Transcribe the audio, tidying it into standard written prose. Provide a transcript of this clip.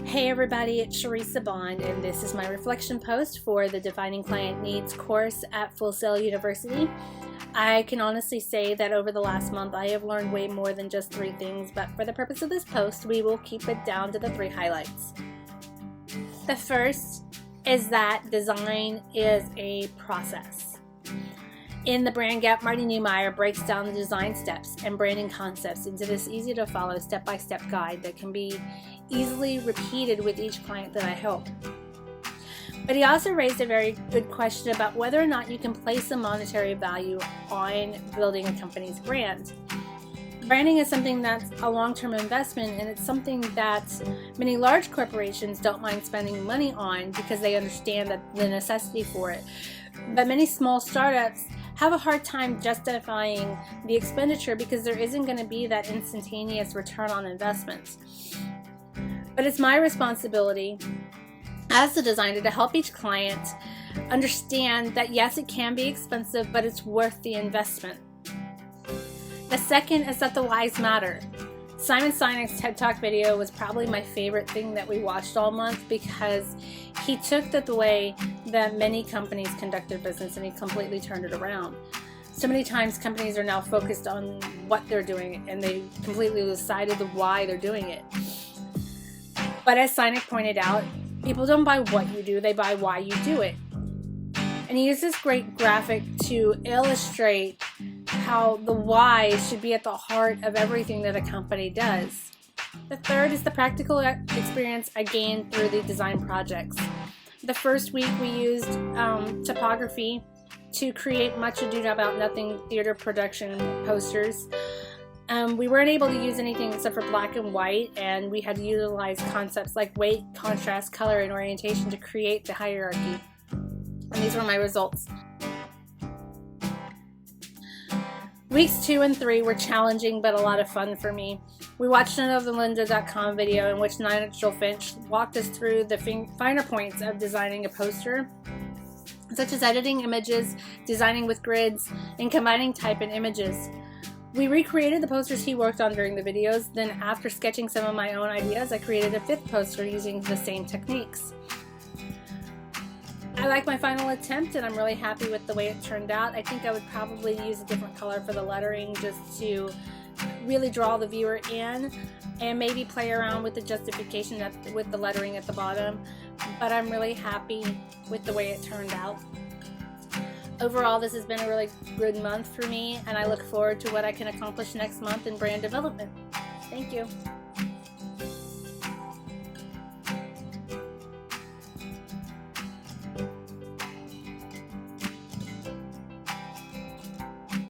Hey everybody, it's Sharisa Bond, and this is my reflection post for the Defining Client Needs course at Full Sail University. I can honestly say that over the last month I have learned way more than just 3 things, but for the purpose of this post we will keep it down to the 3 highlights. The first is that design is a process. In The Brand Gap, Marty Neumeier breaks down the design steps and branding concepts into this easy to follow step-by-step guide that can be easily repeated with each client that I help. But he also raised a very good question about whether or not you can place a monetary value on building a company's brand. Branding is something that's a long-term investment, and it's something that many large corporations don't mind spending money on because they understand the necessity for it. But many small startups have a hard time justifying the expenditure because there isn't going to be that instantaneous return on investment. But it's my responsibility as the designer to help each client understand that yes, it can be expensive, but it's worth the investment. The second is that the whys matter. Simon Sinek's TED Talk video was probably my favorite thing that we watched all month because he took the way that many companies conduct their business and he completely turned it around. So many times companies are now focused on what they're doing and they completely lose sight of the why they're doing it. But as Sinek pointed out, people don't buy what you do, they buy why you do it. And he used this great graphic to illustrate how the why should be at the heart of everything that a company does. The third is the practical experience I gained through the design projects. The first week we used typography to create Much Ado About Nothing theater production posters. We weren't able to use anything except for black and white, and we had to utilize concepts like weight, contrast, color, and orientation to create the hierarchy. And these were my results. Weeks 2 and 3 were challenging but a lot of fun for me. We watched another lynda.com video in which Nigel Finch walked us through the finer points of designing a poster, such as editing images, designing with grids, and combining type and images. We recreated the posters he worked on during the videos, then after sketching some of my own ideas, I created a 5th poster using the same techniques. I like my final attempt and I'm really happy with the way it turned out. I think I would probably use a different color for the lettering just to really draw the viewer in and maybe play around with the justification with the lettering at the bottom. But I'm really happy with the way it turned out. Overall, this has been a really good month for me and I look forward to what I can accomplish next month in brand development. Thank you.